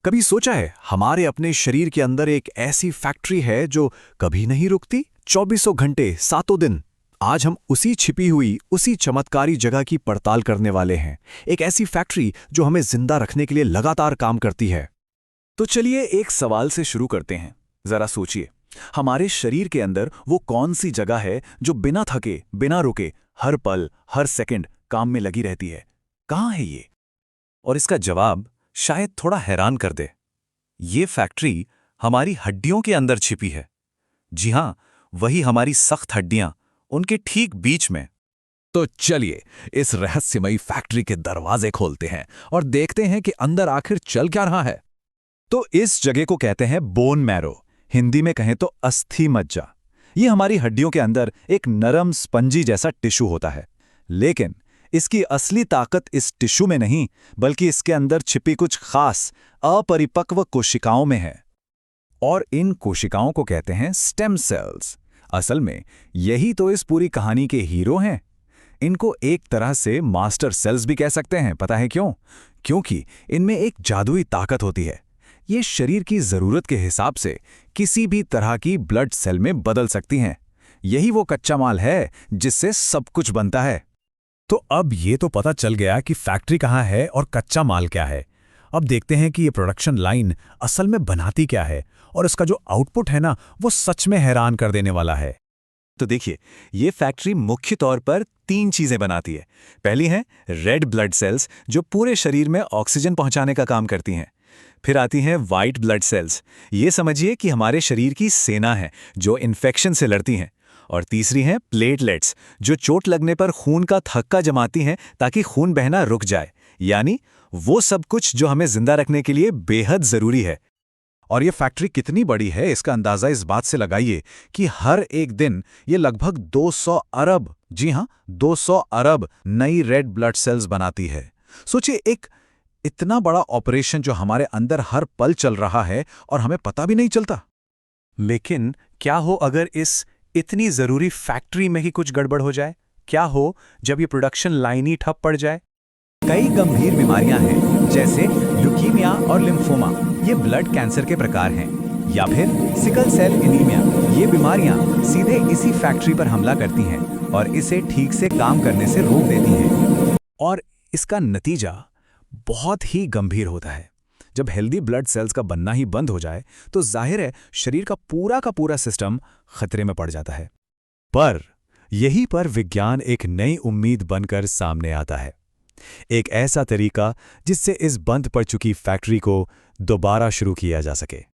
कभी सोचा है हमारे अपने शरीर के अंदर एक ऐसी फैक्ट्री है जो कभी नहीं रुकती, चौबीसों घंटे सातों दिन। आज हम उसी छिपी हुई उसी चमत्कारी जगह की पड़ताल करने वाले हैं। एक ऐसी फैक्ट्री जो हमें जिंदा रखने के लिए लगातार काम करती है। तो चलिए एक सवाल से शुरू करते हैं। जरा सोचिए, हमारे शरीर के अंदर वो कौन सी जगह है जो बिना थके बिना रुके हर पल हर सेकंड काम में लगी रहती है? कहाँ है ये? और इसका जवाब शायद थोड़ा हैरान कर दे। ये फैक्ट्री हमारी हड्डियों के अंदर छिपी है। जी हां, वही हमारी सख्त हड्डियां, उनके ठीक बीच में। तो चलिए इस रहस्यमयी फैक्ट्री के दरवाजे खोलते हैं और देखते हैं कि अंदर आखिर चल क्या रहा है। तो इस जगह को कहते हैं बोन मैरो, हिंदी में कहें तो अस्थि मज्जा। ये हमारी हड्डियों के अंदर एक नरम स्पंजी जैसा टिश्यू होता है। लेकिन इसकी असली ताकत इस टिश्यू में नहीं, बल्कि इसके अंदर छिपी कुछ खास अपरिपक्व कोशिकाओं में है। और इन कोशिकाओं को कहते हैं स्टेम सेल्स। असल में यही तो इस पूरी कहानी के हीरो हैं। इनको एक तरह से मास्टर सेल्स भी कह सकते हैं। पता है क्यों? क्योंकि इनमें एक जादुई ताकत होती है। ये शरीर की जरूरत के हिसाब से किसी भी तरह की ब्लड सेल में बदल सकती हैं। यही वो कच्चा माल है जिससे सब कुछ बनता है। तो अब ये तो पता चल गया कि फैक्ट्री कहाँ है और कच्चा माल क्या है। अब देखते हैं कि ये प्रोडक्शन लाइन असल में बनाती क्या है, और इसका जो आउटपुट है ना, वो सच में हैरान कर देने वाला है। तो देखिए, ये फैक्ट्री मुख्य तौर पर 3 चीजें बनाती है। पहली है रेड ब्लड सेल्स, जो पूरे शरीर में ऑक्सीजन पहुंचाने का काम करती हैं। फिर आती हैं व्हाइट ब्लड सेल्स। ये समझिए कि हमारे शरीर की सेना है जो इन्फेक्शन से लड़ती हैं। और तीसरी हैं प्लेटलेट्स, जो चोट लगने पर खून का थक्का जमाती हैं ताकि खून बहना रुक जाए। यानी वो सब कुछ जो हमें जिंदा रखने के लिए बेहद जरूरी है। और ये फैक्ट्री कितनी बड़ी है, इसका अंदाजा इस बात से लगाइए कि हर एक दिन ये लगभग 200 अरब, जी हां, 200 अरब नई रेड ब्लड सेल्स बनाती है। सोचिए, एक इतना बड़ा ऑपरेशन जो हमारे अंदर हर पल चल रहा है और हमें पता भी नहीं चलता। लेकिन क्या हो अगर इस इतनी जरूरी फैक्ट्री में ही कुछ गड़बड़ हो जाए? क्या हो जब ये प्रोडक्शन लाइन ही ठप पड़ जाए? कई गंभीर बीमारियां हैं, जैसे ल्यूकीमिया और लिम्फोमा। ये ब्लड कैंसर के प्रकार हैं। या फिर सिकल सेल एनीमिया। ये बीमारियां सीधे इसी फैक्ट्री पर हमला करती हैं और इसे ठीक से काम करने से रोक देती हैं। और इसका नतीजा बहुत ही गंभीर होता है। जब हेल्दी ब्लड सेल्स का बनना ही बंद हो जाए तो जाहिर है शरीर का पूरा सिस्टम खतरे में पड़ जाता है। पर यहीं पर विज्ञान एक नई उम्मीद बनकर सामने आता है। एक ऐसा तरीका जिससे इस बंद पड़ चुकी फैक्ट्री को दोबारा शुरू किया जा सके।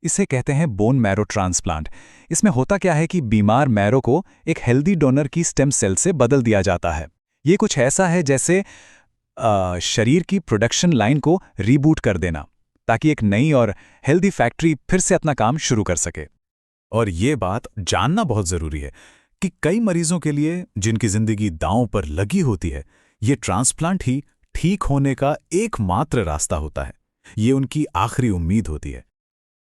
इसे कहते हैं बोन मैरो ट्रांसप्लांट। इसमें होता क्या है कि बीमार मैरो को एक हेल्दी डोनर की स्टेम सेल से बदल दिया जाता है। ये कुछ ऐसा है जैसे शरीर की प्रोडक्शन लाइन को रीबूट कर देना, ताकि एक नई और हेल्दी फैक्ट्री फिर से अपना काम शुरू कर सके। और ये बात जानना बहुत जरूरी है कि कई मरीजों के लिए, जिनकी जिंदगी दांव पर लगी होती है, ये ट्रांसप्लांट ही ठीक होने का एकमात्र रास्ता होता है। ये उनकी आखिरी उम्मीद होती है।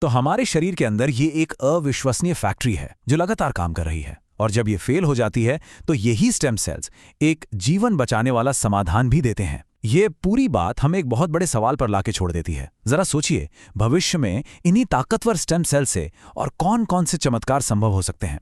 तो हमारे शरीर के अंदर ये एक अविश्वसनीय फैक्ट्री है जो लगातार काम कर रही है। और जब ये फेल हो जाती है तो यही स्टेम सेल्स एक जीवन बचाने वाला समाधान भी देते हैं। ये पूरी बात हमें एक बहुत बड़े सवाल पर लाके छोड़ देती है। जरा सोचिए, भविष्य में इन्हीं ताकतवर स्टेम सेल से और कौन कौन से चमत्कार संभव हो सकते हैं।